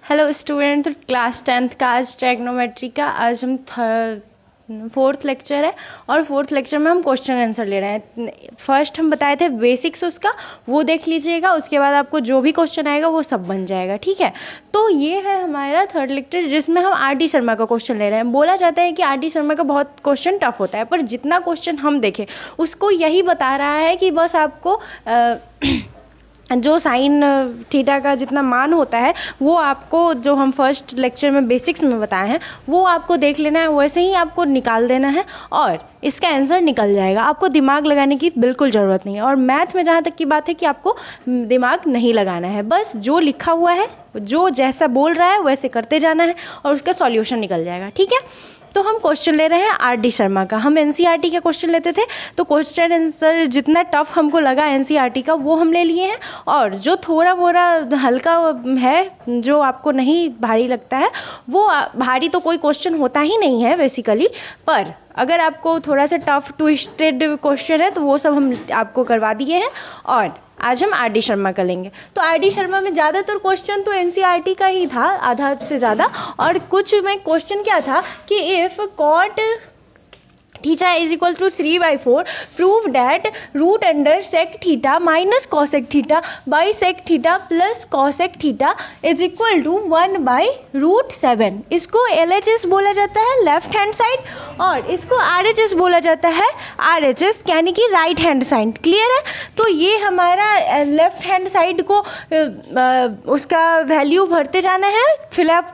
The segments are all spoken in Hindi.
हेलो स्टूडेंट, तो क्लास 10th का आज ट्रिग्नोमेट्री का आज हम फोर्थ लेक्चर है और फोर्थ लेक्चर में हम क्वेश्चन आंसर ले रहे हैं। फर्स्ट हम बताए थे बेसिक्स उसका, वो देख लीजिएगा, उसके बाद आपको जो भी क्वेश्चन आएगा वो सब बन जाएगा। ठीक है, तो ये है हमारा थर्ड लेक्चर जिसमें हम आर डी शर्मा का क्वेश्चन ले रहे हैं। बोला जाता है कि आर डी शर्मा का बहुत क्वेश्चन टफ होता है, पर जितना क्वेश्चन हम देखें उसको यही बता रहा है कि बस आपको जो साइन थीटा का जितना मान होता है वो आपको, जो हम फर्स्ट लेक्चर में बेसिक्स में बताए हैं, वो आपको देख लेना है, वैसे ही आपको निकाल देना है और इसका आंसर निकल जाएगा। आपको दिमाग लगाने की बिल्कुल ज़रूरत नहीं है। और मैथ में जहाँ तक की बात है कि आपको दिमाग नहीं लगाना है, बस जो लिखा हुआ है, जो जैसा बोल रहा है वैसे करते जाना है और उसका सॉल्यूशन निकल जाएगा। ठीक है, तो हम क्वेश्चन ले रहे हैं आर डी शर्मा का। हम एनसीईआरटी के क्वेश्चन लेते थे, तो क्वेश्चन आंसर जितना टफ हमको लगा एनसीईआरटी का वो हम ले लिए हैं, और जो थोड़ा मोड़ा हल्का है, जो आपको नहीं भारी लगता है, वो भारी तो कोई क्वेश्चन होता ही नहीं है बेसिकली, पर अगर आपको थोड़ा सा टफ ट्विस्टेड क्वेश्चन है तो वो सब हम आपको करवा दिए हैं। और आज हम आर डी शर्मा का लेंगे। तो आर डी शर्मा में ज़्यादातर क्वेश्चन तो एनसीईआरटी का ही था, आधा से ज़्यादा, और कुछ में क्वेश्चन क्या था कि if cot theta is equal to 3/4 prove that root under sec theta minus cosec theta by sec theta plus cosec theta is equal to 1/√7। इसको LHS बोला जाता है, लेफ्ट हैंड साइड, और इसको RHS बोला जाता है, RHS यानी कि राइट हैंड साइड। क्लियर है? तो ये हमारा लेफ्ट हैंड साइड को उसका वैल्यू भरते जाना है, फिलअप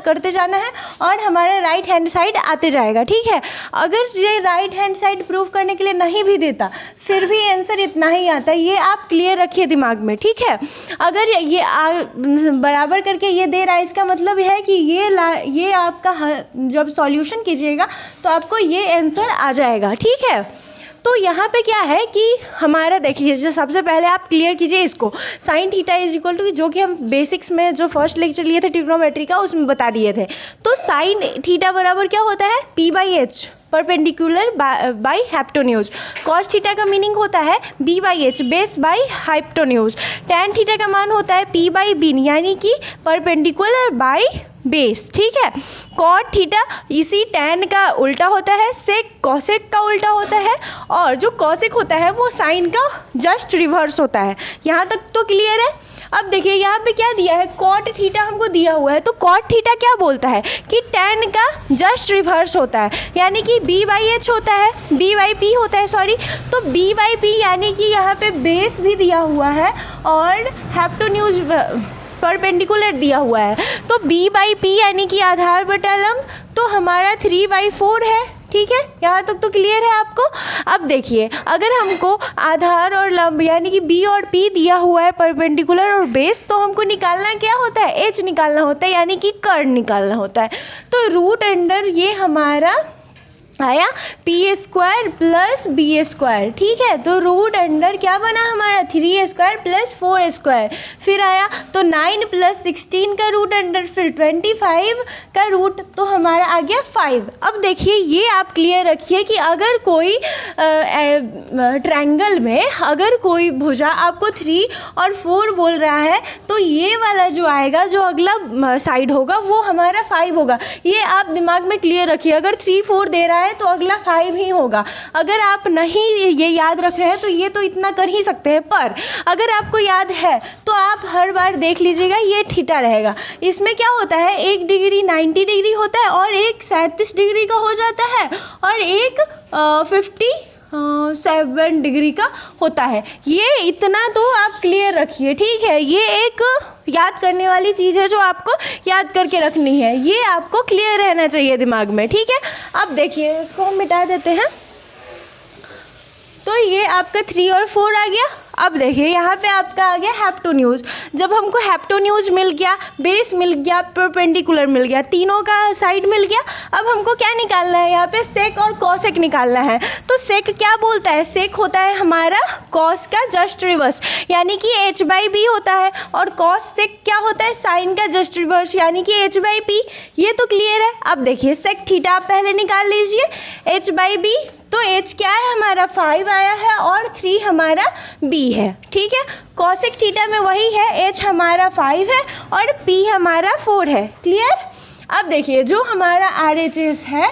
करते जाना है, और हमारा राइट हैंड साइड आते जाएगा। ठीक है, अगर ये राइट हैंड साइड प्रूव करने के लिए नहीं भी देता फिर भी आंसर इतना ही आता है, ये आप क्लियर रखिए दिमाग में। ठीक है, अगर ये बराबर करके ये दे रहा है, इसका मतलब है कि ये आपका जब सॉल्यूशन कीजिएगा तो आपको ये आंसर आ जाएगा। ठीक है, तो यहाँ पे क्या है कि हमारा देख लीजिए, सबसे पहले आप क्लियर कीजिए इसको, sine theta is equal to, जो कि हम बेसिक्स में जो फर्स्ट लेक्चर लिए थे ट्रिग्नोमेट्री का उसमें बता दिए थे। तो साइन थीटा बराबर क्या होता है, P/H perpendicular by hypotenuse. Cos theta का मीनिंग होता है B/H base by hypotenuse. Tan theta का मान होता है P/B यानी कि परपेंडिकुलर बाई बेस। ठीक है, कॉट थीटा इसी टैन का उल्टा होता है, सेक कॉसेक का उल्टा होता है, और जो कॉसेक होता है वो साइन का जस्ट रिवर्स होता है। यहाँ तक तो क्लियर है? अब देखिए यहाँ पे क्या दिया है, कॉट थीटा हमको दिया हुआ है, तो कॉट थीटा क्या बोलता है कि टैन का जस्ट रिवर्स होता है, यानी कि B/H होता है, B/P होता है, सॉरी, तो B/P यानी कि यहाँ पे बेस भी दिया हुआ है और हाइपोटेन्यूज परपेंडिकुलर दिया हुआ है, तो B/P यानी कि आधार बटा लंब, तो हमारा 3/4 है। ठीक है, यहाँ तक तो क्लियर है आपको? अब देखिए, अगर हमको आधार और लंब यानी कि B और P दिया हुआ है, परपेंडिकुलर और बेस, तो हमको निकालना क्या होता है, H निकालना होता है, यानी कि कर्ण निकालना होता है। तो रूट अंडर ये हमारा आया P² प्लस B²। ठीक है, तो रूट अंडर क्या बना हमारा 3² प्लस 4²। फिर आया तो 9 + 16 का रूट अंडर, फिर 25 का रूट, तो हमारा आ गया 5। अब देखिए, ये आप क्लियर रखिए कि अगर कोई ट्रायंगल में अगर कोई भुजा आपको 3 और 4 बोल रहा है, तो ये वाला जो आएगा, जो अगला साइड होगा वो हमारा 5 होगा। ये आप दिमाग में क्लियर रखिए, अगर 3 4 दे रहा है तो अगला 5 ही होगा। अगर आप नहीं ये याद रख रहे हैं तो ये तो इतना कर ही सकते हैं, पर अगर आपको याद है तो आप हर बार देख लीजिएगा, ये थीटा रहेगा। इसमें क्या होता है, एक डिग्री 90 डिग्री होता है, और एक 37 डिग्री का हो जाता है, और एक 57 डिग्री का होता है। ये इतना तो आप क्लियर रखिए। ठीक है, ये एक याद करने वाली चीज़ है जो आपको याद करके रखनी है, ये आपको क्लियर रहना चाहिए दिमाग में। ठीक है, अब देखिए, इसको हम मिटा देते हैं, तो ये आपका 3 और 4 आ गया। अब देखिए यहाँ पे आपका आ गया हाइपोटेन्यूज। जब हमको हाइपोटेन्यूज मिल गया, बेस मिल गया, परपेंडिकुलर मिल गया, तीनों का साइड मिल गया, अब हमको क्या निकालना है, यहाँ पे सेक और कॉसेक निकालना है। तो सेक क्या बोलता है, सेक होता है हमारा कॉस का जस्ट रिवर्स, यानी कि H/B होता है, और कॉस सेक क्या होता है, साइन का जस्ट रिवर्स, यानी कि H/P। ये तो क्लियर है। अब देखिए सेक थीटा आप पहले निकाल लीजिए, H/B तो एच क्या है हमारा 5 आया है और 3 हमारा बी है, ठीक है। कॉसेक थीटा में वही है, एच हमारा 5 है और पी हमारा 4 है, क्लियर। अब देखिए जो हमारा RHS है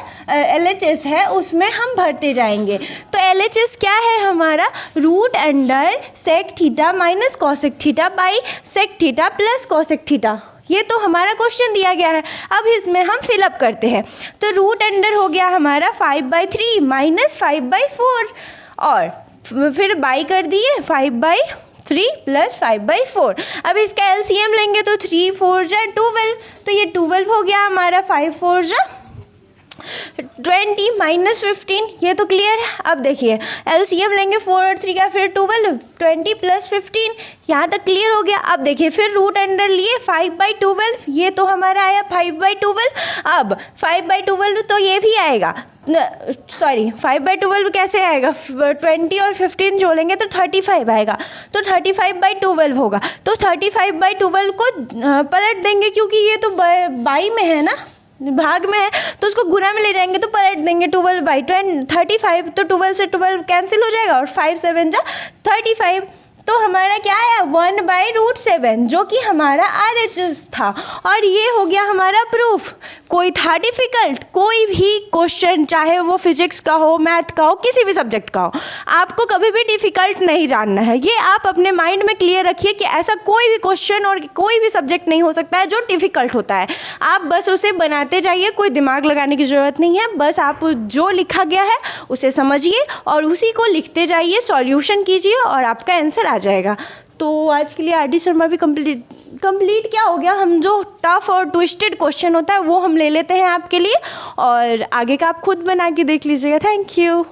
LHS है उसमें हम भरते जाएंगे। तो LHS क्या है हमारा root under sec theta minus cosec theta by sec theta plus cosec theta, ये तो हमारा क्वेश्चन दिया गया है। अब इसमें हम फिलअप करते हैं। तो रूट अंडर हो गया हमारा 5/3 माइनस 5/4 और फिर बाई कर दिए 5/3 प्लस 5/4। अब इसका LCM लेंगे तो 3 4 जा 12, तो ये 12 हो गया हमारा, 5 4 जा 20 माइनस 15, ये तो क्लियर है। अब देखिए LCM लेंगे 4 और 3 का, फिर 12 20 प्लस 15, यहाँ तक क्लियर हो गया। अब देखिए फिर रूट अंडर लिए 5/12, ये तो हमारा आया 5/12। अब 5/12 तो ये भी आएगा, सॉरी 5/12 कैसे आएगा, 20 और 15 जोड़ेंगे तो 35 आएगा, तो 35/12 होगा। तो 35/12 को पलट देंगे क्योंकि ये तो बाई में है ना, भाग में है, तो उसको गुना में ले जाएंगे तो पलट देंगे 12/35, तो 12 से 12 कैंसिल हो जाएगा और 5 7 जा 35। तो हमारा क्या आया 1/√7 जो कि हमारा RHS था। और ये हो गया हमारा प्रूफ। कोई था डिफ़िकल्ट, कोई भी क्वेश्चन चाहे वो फिजिक्स का हो, मैथ का हो, किसी भी सब्जेक्ट का हो, आपको कभी भी डिफ़िकल्ट नहीं जानना है। ये आप अपने माइंड में क्लियर रखिए कि ऐसा कोई भी क्वेश्चन और कोई भी सब्जेक्ट नहीं हो सकता है जो डिफ़िकल्ट होता है। आप बस उसे बनाते जाइए, कोई दिमाग लगाने की ज़रूरत नहीं है। बस आप जो लिखा गया है उसे समझिए और उसी को लिखते जाइए, सॉल्यूशन कीजिए और आपका आंसर आ जाएगा। तो आज के लिए RD शर्मा भी कंप्लीट क्या हो गया। हम जो टफ और ट्विस्टेड क्वेश्चन होता है वो हम ले लेते हैं आपके लिए, और आगे का आप खुद बना के देख लीजिएगा। Thank you.